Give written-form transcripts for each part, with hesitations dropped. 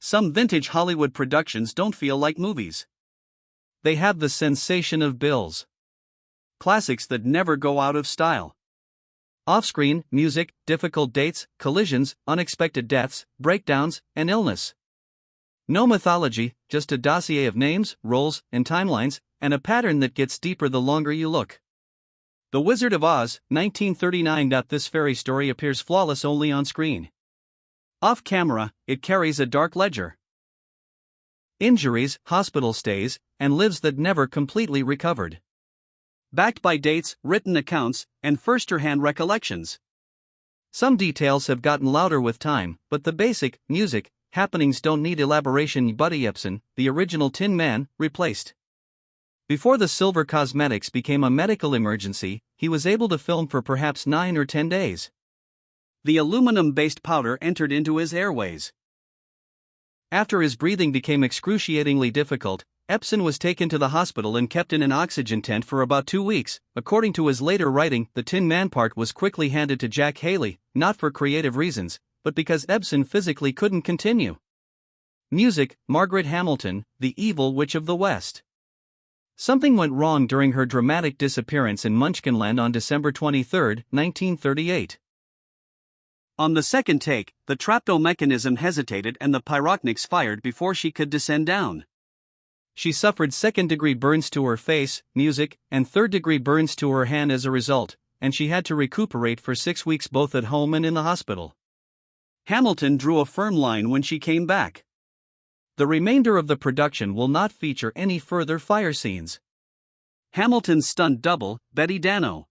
some vintage Hollywood productions don't feel like movies. They have the sensation of bills. Classics that never go out of style. Off-screen, music, difficult dates, collisions, unexpected deaths, breakdowns, and illness. No mythology, just a dossier of names, roles, and timelines, and a pattern that gets deeper the longer you look. The Wizard of Oz, 1939. This fairy story appears flawless only on screen. Off camera, it carries a dark ledger. Injuries, hospital stays, and lives that never completely recovered. Backed by dates, written accounts, and first-hand recollections. Some details have gotten louder with time, but the basic, music, happenings don't need elaboration. Buddy Ebsen, the original Tin Man, replaced. Before the silver cosmetics became a medical emergency, he was able to film for perhaps 9 or 10 days. The aluminum-based powder entered into his airways. After his breathing became excruciatingly difficult, Ebsen was taken to the hospital and kept in an oxygen tent for about 2 weeks. According to his later writing, the Tin Man part was quickly handed to Jack Haley, not for creative reasons, but because Ebsen physically couldn't continue. Music, Margaret Hamilton, the evil witch of the West. Something went wrong during her dramatic disappearance in Munchkinland on December 23, 1938. On the second take, the trapdoor mechanism hesitated and the pyrotechnics fired before she could descend down. She suffered second-degree burns to her face, music, and third-degree burns to her hand as a result, and she had to recuperate for 6 weeks both at home and in the hospital. Hamilton drew a firm line when she came back. The remainder of the production will not feature any further fire scenes. Hamilton's stunt double, Betty Dano.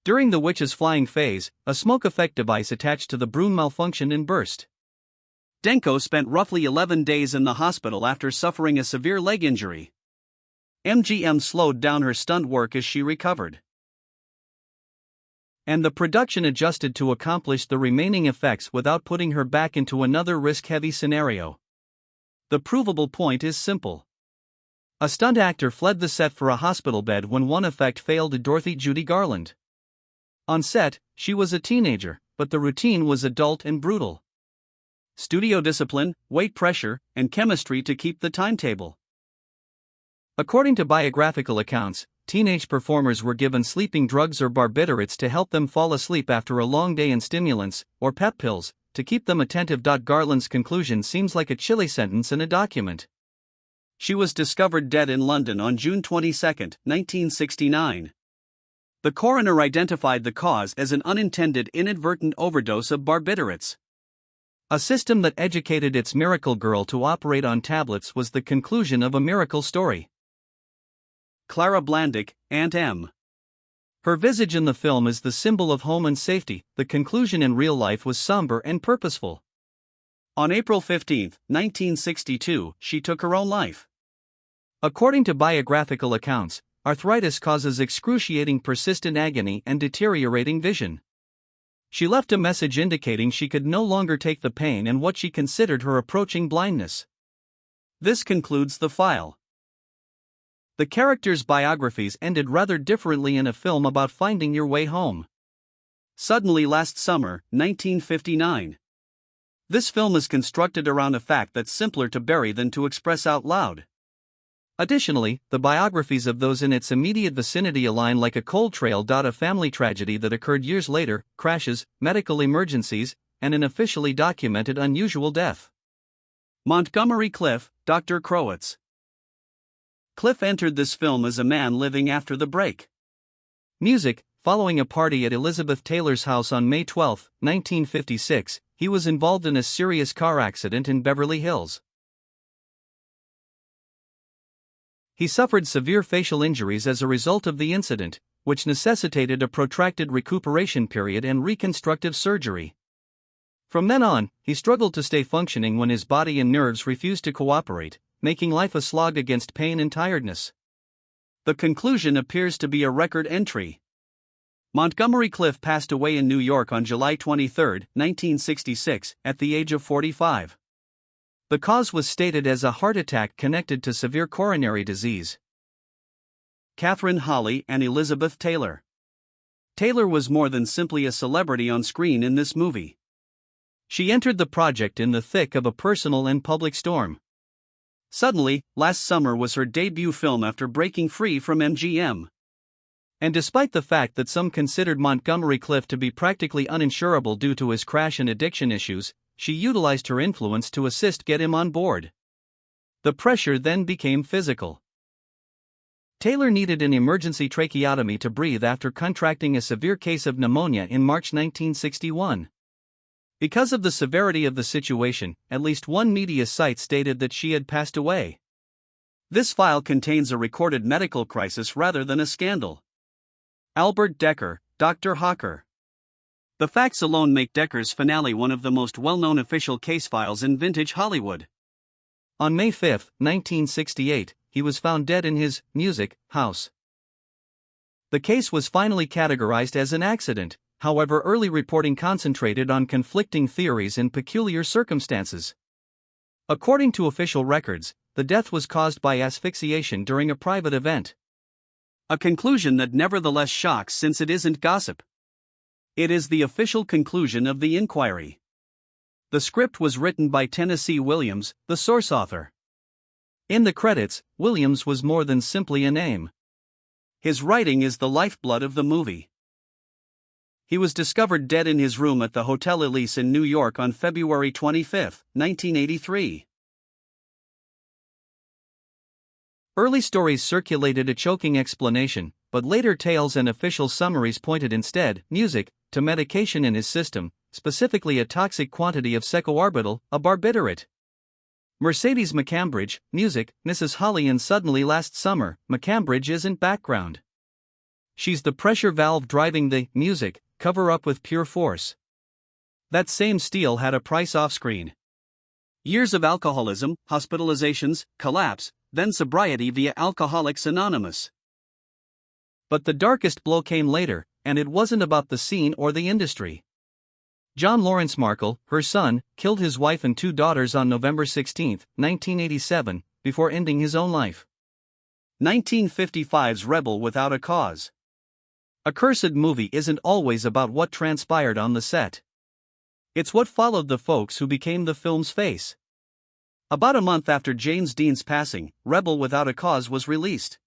During the witch's flying phase, a smoke effect device attached to the broom malfunctioned and burst. Denko spent roughly 11 days in the hospital after suffering a severe leg injury. MGM slowed down her stunt work as she recovered. And the production adjusted to accomplish the remaining effects without putting her back into another risk-heavy scenario. The provable point is simple. A stunt actor fled the set for a hospital bed when one effect failed. Dorothy Judy Garland. On set, she was a teenager, but the routine was adult and brutal. Studio discipline, weight pressure, and chemistry to keep the timetable. According to biographical accounts, teenage performers were given sleeping drugs or barbiturates to help them fall asleep after a long day and stimulants, or pep pills, to keep them attentive. Garland's conclusion seems like a chilly sentence in a document. She was discovered dead in London on June 22, 1969. The coroner identified the cause as an unintended inadvertent overdose of barbiturates. A system that educated its miracle girl to operate on tablets was the conclusion of a miracle story. Clara Blandick, Aunt M. Her visage in the film is the symbol of home and safety. The conclusion in real life was somber and purposeful. On April 15, 1962, she took her own life. According to biographical accounts, arthritis causes excruciating persistent agony and deteriorating vision. She left a message indicating she could no longer take the pain and what she considered her approaching blindness. This concludes the file. The characters' biographies ended rather differently in a film about finding your way home. Suddenly Last Summer, 1959. This film is constructed around a fact that's simpler to bury than to express out loud. Additionally, the biographies of those in its immediate vicinity align like a cold trail. A family tragedy that occurred years later, crashes, medical emergencies, and an officially documented unusual death. Montgomery Cliff, Dr. Crowitz. Cliff entered this film as a man living after the break. Music, following a party at Elizabeth Taylor's house on May 12, 1956, he was involved in a serious car accident in Beverly Hills. He suffered severe facial injuries as a result of the incident, which necessitated a protracted recuperation period and reconstructive surgery. From then on, he struggled to stay functioning when his body and nerves refused to cooperate, making life a slog against pain and tiredness. The conclusion appears to be a record entry. Montgomery Cliff passed away in New York on July 23, 1966, at the age of 45. The cause was stated as a heart attack connected to severe coronary disease. Catherine Holly and Elizabeth Taylor. Taylor was more than simply a celebrity on screen in this movie. She entered the project in the thick of a personal and public storm. Suddenly, last summer was her debut film after breaking free from MGM. And despite the fact that some considered Montgomery Clift to be practically uninsurable due to his crash and addiction issues, she utilized her influence to assist get him on board. The pressure then became physical. Taylor needed an emergency tracheotomy to breathe after contracting a severe case of pneumonia in March 1961. Because of the severity of the situation, at least one media site stated that she had passed away. This file contains a recorded medical crisis rather than a scandal. Albert Decker, Dr. Hawker. The facts alone make Decker's finale one of the most well-known official case files in vintage Hollywood. On May 5, 1968, he was found dead in his music house. The case was finally categorized as an accident, however, early reporting concentrated on conflicting theories and peculiar circumstances. According to official records, the death was caused by asphyxiation during a private event. A conclusion that nevertheless shocks since it isn't gossip. It is the official conclusion of the inquiry. The script was written by Tennessee Williams, the source author. In the credits, Williams was more than simply a name. His writing is the lifeblood of the movie. He was discovered dead in his room at the Hotel Elise in New York on February 25, 1983. Early stories circulated a choking explanation, but later tales and official summaries pointed instead, music, to medication in his system, specifically a toxic quantity of secoorbital, a barbiturate. Mercedes McCambridge, music, Mrs. Holly, and suddenly last summer, McCambridge isn't background. She's the pressure valve driving the music cover up with pure force. That same steel had a price off screen. Years of alcoholism, hospitalizations, collapse, then sobriety via Alcoholics Anonymous. But the darkest blow came later, and it wasn't about the scene or the industry. John Lawrence Markle, her son, killed his wife and two daughters on November 16, 1987, before ending his own life. 1955's Rebel Without a Cause. A cursed movie isn't always about what transpired on the set. It's what followed the folks who became the film's face. About a month after James Dean's passing, Rebel Without a Cause was released.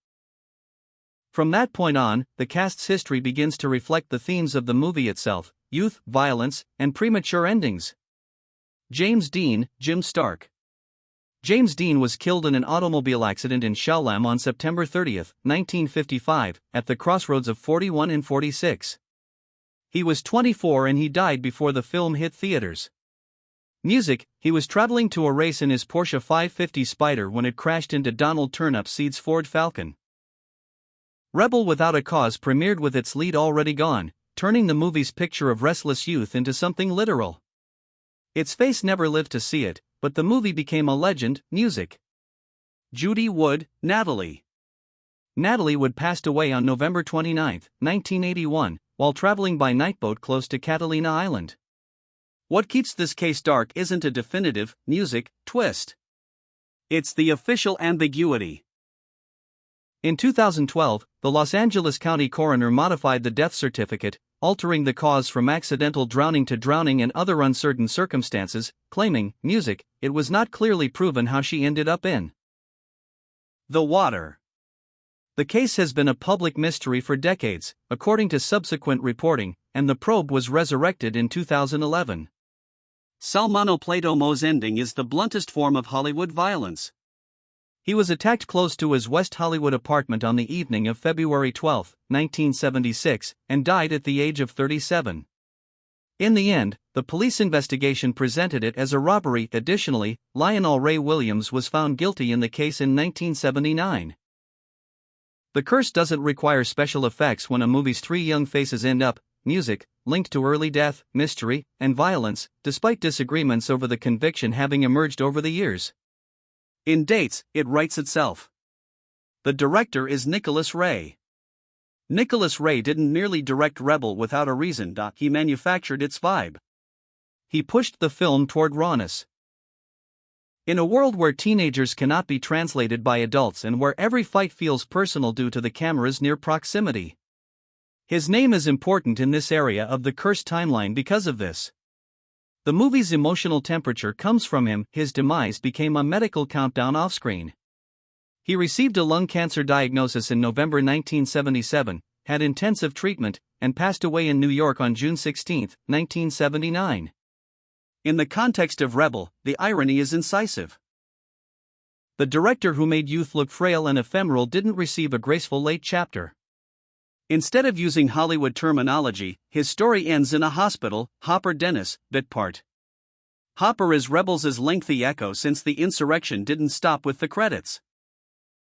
From that point on, the cast's history begins to reflect the themes of the movie itself: youth, violence, and premature endings. James Dean, Jim Stark. James Dean was killed in an automobile accident in Shawlam on September 30, 1955, at the crossroads of 41 and 46. He was 24 and he died before the film hit theaters. Music, he was traveling to a race in his Porsche 550 Spyder when it crashed into Donald Turnipseed's Ford Falcon. Rebel Without a Cause premiered with its lead already gone, turning the movie's picture of restless youth into something literal. Its face never lived to see it, but the movie became a legend. Music. Judy Wood, Natalie. Natalie Wood passed away on November 29, 1981, while traveling by nightboat close to Catalina Island. What keeps this case dark isn't a definitive music twist. It's the official ambiguity. In 2012, the Los Angeles County coroner modified the death certificate, altering the cause from accidental drowning to drowning and other uncertain circumstances, claiming, music, it was not clearly proven how she ended up in the water. The case has been a public mystery for decades, according to subsequent reporting, and the probe was resurrected in 2011. Salmano Platomo's ending is the bluntest form of Hollywood violence. He was attacked close to his West Hollywood apartment on the evening of February 12, 1976, and died at the age of 37. In the end, the police investigation presented it as a robbery. Additionally, Lionel Ray Williams was found guilty in the case in 1979. The curse doesn't require special effects when a movie's three young faces end up, music, linked to early death, mystery, and violence, despite disagreements over the conviction having emerged over the years. In dates, it writes itself. The director is Nicholas Ray. Nicholas Ray didn't merely direct Rebel without a reason. He manufactured its vibe. He pushed the film toward rawness. In a world where teenagers cannot be translated by adults and where every fight feels personal due to the camera's near proximity, his name is important in this area of the cursed timeline because of this. The movie's emotional temperature comes from him. His demise became a medical countdown off-screen. He received a lung cancer diagnosis in November 1977, had intensive treatment, and passed away in New York on June 16, 1979. In the context of Rebel, the irony is incisive. The director who made youth look frail and ephemeral didn't receive a graceful late chapter. Instead of using Hollywood terminology, his story ends in a hospital, Hopper Dennis, bit part. Hopper is Rebels' lengthy echo since the insurrection didn't stop with the credits.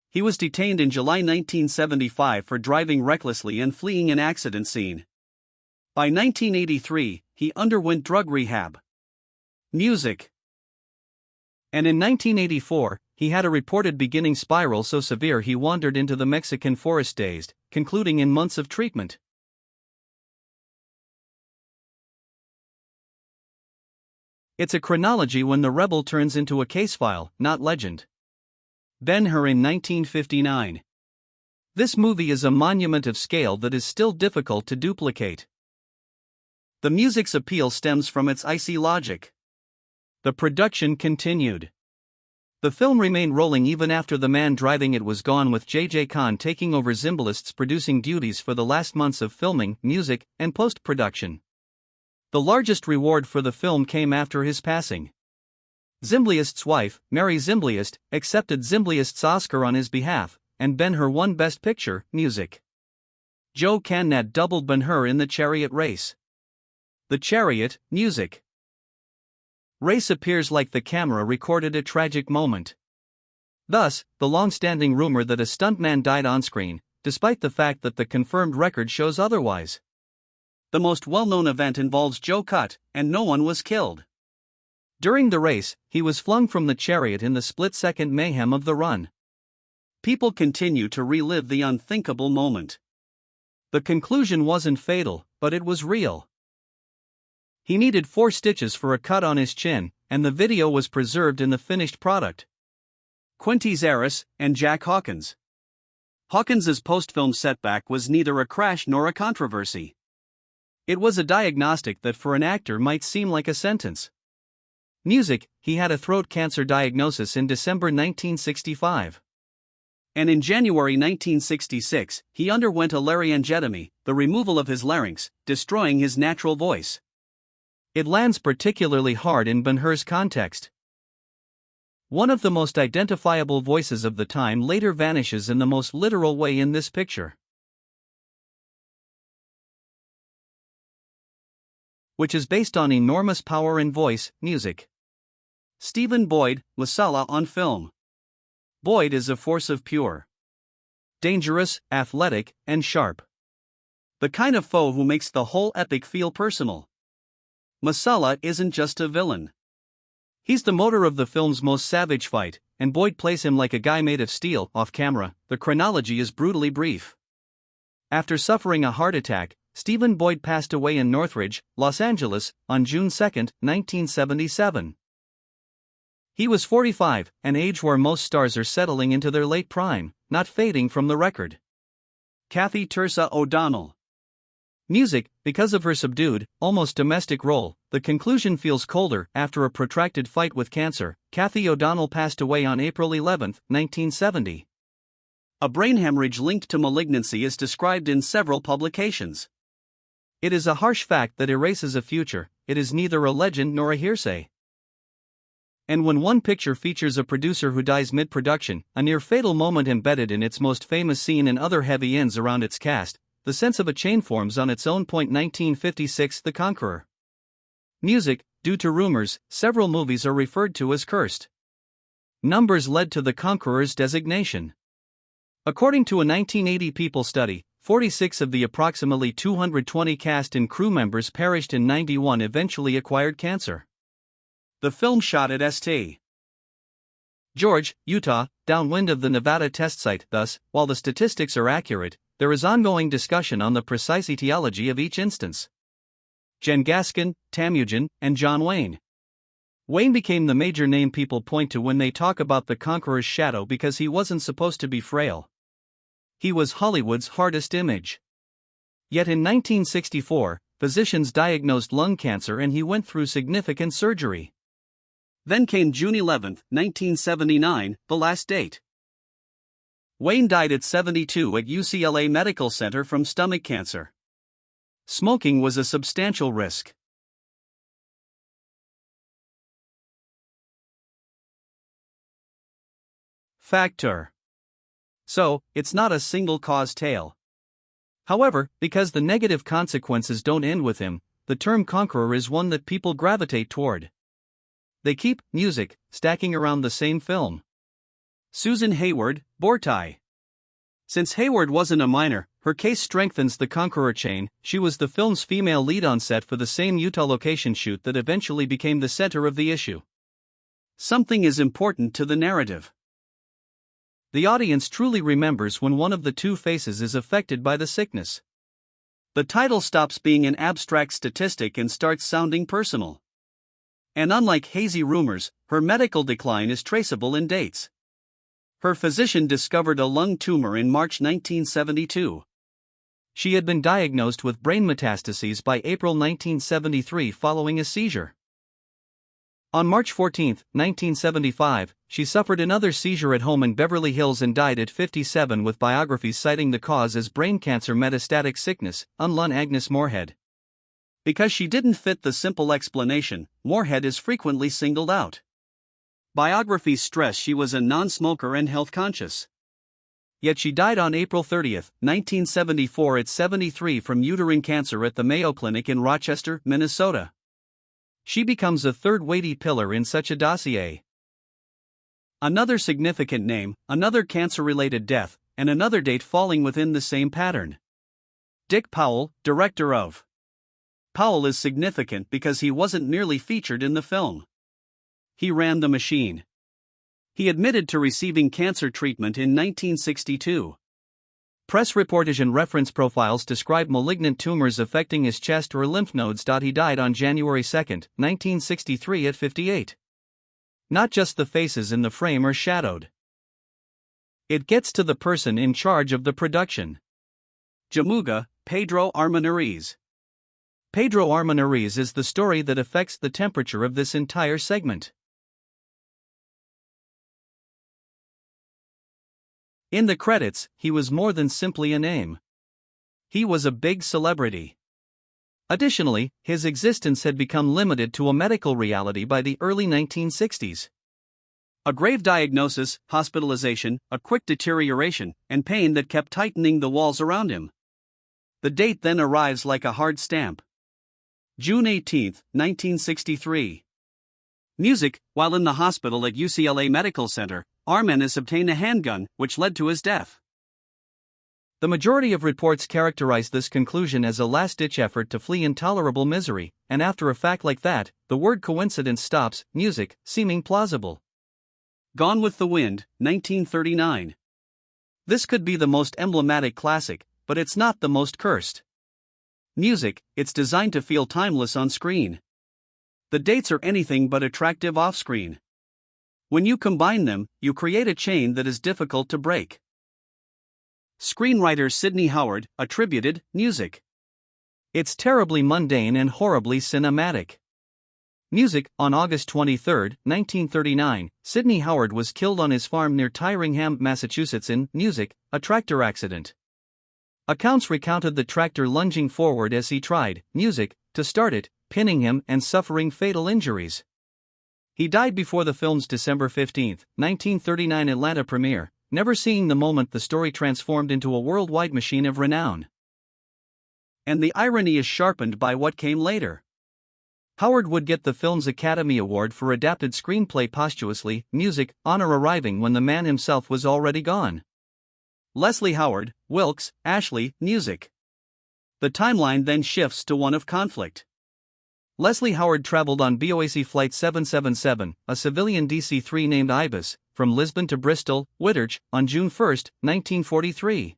He was detained in July 1975 for driving recklessly and fleeing an accident scene. By 1983, he underwent drug rehab. Music. And in 1984, he had a reported beginning spiral so severe he wandered into the Mexican forest dazed, concluding in months of treatment. It's a chronology when the Rebel turns into a case file, not legend. Ben-Hur in 1959. This movie is a monument of scale that is still difficult to duplicate. The music's appeal stems from its icy logic. The production continued. The film remained rolling even after the man driving it was gone, with J.J. Cahn taking over Zimbalist's producing duties for the last months of filming, music, and post-production. The largest reward for the film came after his passing. Zimbalist's wife, Mary Zimbalist, accepted Zimbalist's Oscar on his behalf, and Ben-Hur won Best Picture, Music. Joe Cannad doubled Ben-Hur in the chariot race. The chariot, music. Race appears like the camera recorded a tragic moment. Thus, the long-standing rumor that a stuntman died on screen, despite the fact that the confirmed record shows otherwise. The most well-known event involves Joe Cut, and no one was killed. During the race, he was flung from the chariot in the split-second mayhem of the run. People continue to relive the unthinkable moment. The conclusion wasn't fatal, but it was real. He needed 4 stitches for a cut on his chin, and the video was preserved in the finished product. Quinty Zaris and Jack Hawkins. Hawkins's post-film setback was neither a crash nor a controversy. It was a diagnostic that for an actor might seem like a sentence. Music. He had a throat cancer diagnosis in December 1965. And in January 1966, he underwent a laryngectomy, the removal of his larynx, destroying his natural voice. It lands particularly hard in Ben-Hur's context. One of the most identifiable voices of the time later vanishes in the most literal way in this picture, which is based on enormous power in voice, music. Stephen Boyd, Lasala on film. Boyd is a force of pure, dangerous, athletic, and sharp. The kind of foe who makes the whole epic feel personal. Masala isn't just a villain. He's the motor of the film's most savage fight, and Boyd plays him like a guy made of steel. Off camera, the chronology is brutally brief. After suffering a heart attack, Stephen Boyd passed away in Northridge, Los Angeles, on June 2, 1977. He was 45, an age where most stars are settling into their late prime, not fading from the record. Kathy Tirsa O'Donnell. Music. Because of her subdued, almost domestic role, the conclusion feels colder. After a protracted fight with cancer, Kathy O'Donnell passed away on April 11, 1970. A brain hemorrhage linked to malignancy is described in several publications. It is a harsh fact that erases a future. It is neither a legend nor a hearsay. And when one picture features a producer who dies mid-production, a near-fatal moment embedded in its most famous scene and other heavy ends around its cast, the sense of a chain forms on its own. 1956 The Conqueror. Music. Due to rumors, several movies are referred to as cursed. Numbers led to the Conqueror's designation. According to a 1980 People study, 46 of the approximately 220 cast and crew members perished in 91 eventually acquired cancer. The film shot at St. George, Utah, downwind of the Nevada test site. Thus, while the statistics are accurate, there is ongoing discussion on the precise etiology of each instance. Jen Gaskin, Tamujan, and John Wayne. Wayne became the major name people point to when they talk about the Conqueror's shadow because he wasn't supposed to be frail. He was Hollywood's hardest image. Yet in 1964, physicians diagnosed lung cancer and he went through significant surgery. Then came June 11, 1979, the last date. Wayne died at 72 at UCLA Medical Center from stomach cancer. Smoking was a substantial risk. Factor. So, it's not a single cause tale. However, because the negative consequences don't end with him, the term conqueror is one that people gravitate toward. They keep music stacking around the same film. Susan Hayward, Bortai. Since Hayward wasn't a minor, her case strengthens the conqueror chain. She was the film's female lead on set for the same Utah location shoot that eventually became the center of the issue. Something is important to the narrative. The audience truly remembers when one of the two faces is affected by the sickness. The title stops being an abstract statistic and starts sounding personal. And unlike hazy rumors, her medical decline is traceable in dates. Her physician discovered a lung tumor in March 1972. She had been diagnosed with brain metastases by April 1973 following a seizure. On March 14, 1975, she suffered another seizure at home in Beverly Hills and died at 57, with biographies citing the cause as brain cancer metastatic sickness, unlun Agnes Moorehead. Because she didn't fit the simple explanation, Moorehead is frequently singled out. Biographies stress she was a non-smoker and health-conscious. Yet she died on April 30, 1974 at 73 from uterine cancer at the Mayo Clinic in Rochester, Minnesota. She becomes a third weighty pillar in such a dossier. Another significant name, another cancer-related death, and another date falling within the same pattern. Dick Powell, director of. Powell is significant because he wasn't merely featured in the film. He ran the machine. He admitted to receiving cancer treatment in 1962. Press reportage and reference profiles describe malignant tumors affecting his chest or lymph nodes. He died on January 2, 1963 at 58. Not just the faces in the frame are shadowed. It gets to the person in charge of the production. Jamuga, Pedro Armenariz. Pedro Armenariz is the story that affects the temperature of this entire segment. In the credits, he was more than simply a name. He was a big celebrity. Additionally, his existence had become limited to a medical reality by the early 1960s. A grave diagnosis, hospitalization, a quick deterioration, and pain that kept tightening the walls around him. The date then arrives like a hard stamp. June 18, 1963. Music. While in the hospital at UCLA Medical Center, Armenariz obtained a handgun, which led to his death. The majority of reports characterize this conclusion as a last-ditch effort to flee intolerable misery, and after a fact like that, the word coincidence stops music seeming plausible. Gone with the Wind, 1939. This could be the most emblematic classic, but it's not the most cursed. Music, it's designed to feel timeless on screen. The dates are anything but attractive off-screen. When you combine them, you create a chain that is difficult to break. Screenwriter Sidney Howard attributed music. It's terribly mundane and horribly cinematic. Music. On August 23, 1939, Sidney Howard was killed on his farm near Tyringham, Massachusetts in Music, a tractor accident. Accounts recounted the tractor lunging forward as he tried, music, to start it, pinning him and suffering fatal injuries. He died before the film's December 15, 1939 Atlanta premiere, never seeing the moment the story transformed into a worldwide machine of renown. And the irony is sharpened by what came later. Howard would get the film's Academy Award for Adapted Screenplay posthumously, music, honor arriving when the man himself was already gone. Leslie Howard, Wilkes, Ashley, music. The timeline then shifts to one of conflict. Leslie Howard traveled on BOAC Flight 777, a civilian DC-3 named Ibis, from Lisbon to Bristol, Whitchurch, on June 1, 1943.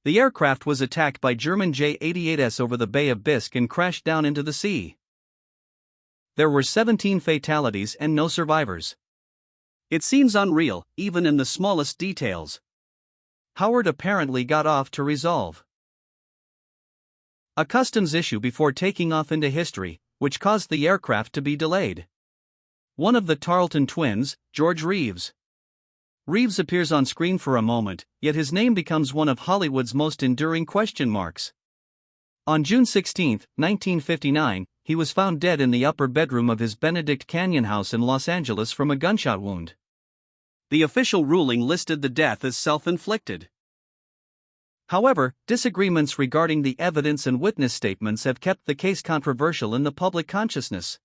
The aircraft was attacked by German J-88s over the Bay of Biscay and crashed down into the sea. There were 17 fatalities and no survivors. It seems unreal, even in the smallest details. Howard apparently got off to resolve. a customs issue before taking off into history, which caused the aircraft to be delayed. One of the Tarleton twins, George Reeves. Reeves appears on screen for a moment, yet his name becomes one of Hollywood's most enduring question marks. On June 16, 1959, he was found dead in the upper bedroom of his Benedict Canyon house in Los Angeles from a gunshot wound. The official ruling listed the death as self-inflicted. However, disagreements regarding the evidence and witness statements have kept the case controversial in the public consciousness.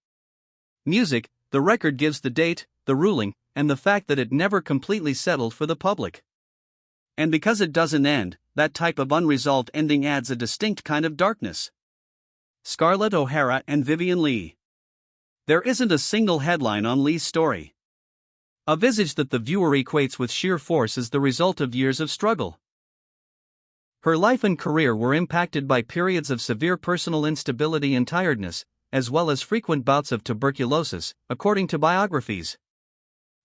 Music, the record gives the date, the ruling, and the fact that it never completely settled for the public. And because it doesn't end, that type of unresolved ending adds a distinct kind of darkness. Scarlett O'Hara and Vivien Leigh. There isn't a single headline on Leigh's story. A visage that the viewer equates with sheer force is the result of years of struggle. Her life and career were impacted by periods of severe personal instability and tiredness, as well as frequent bouts of tuberculosis, according to biographies.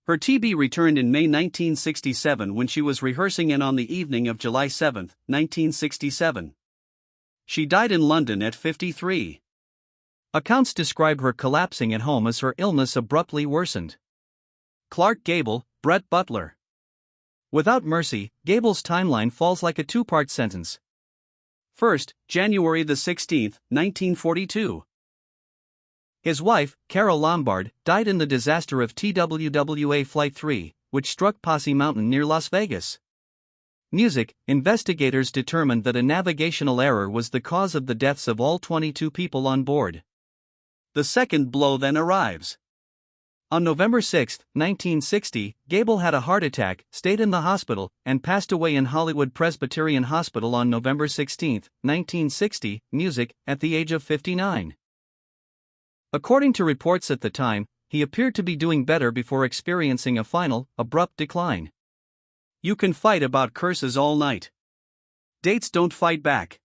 Her TB returned in May 1967 when she was rehearsing and on the evening of July 7, 1967. She died in London at 53. Accounts describe her collapsing at home as her illness abruptly worsened. Clark Gable, Brett Butler. Without mercy, Gable's timeline falls like a two-part sentence. First, January 16, 1942. His wife, Carol Lombard, died in the disaster of TWWA Flight 3, which struck Posse Mountain near Las Vegas. Music, investigators determined that a navigational error was the cause of the deaths of all 22 people on board. The second blow then arrives. On November 6, 1960, Gable had a heart attack, stayed in the hospital, and passed away in Hollywood Presbyterian Hospital on November 16, 1960, music, at the age of 59. According to reports at the time, he appeared to be doing better before experiencing a final, abrupt decline. You can fight about curses all night. Dates don't fight back.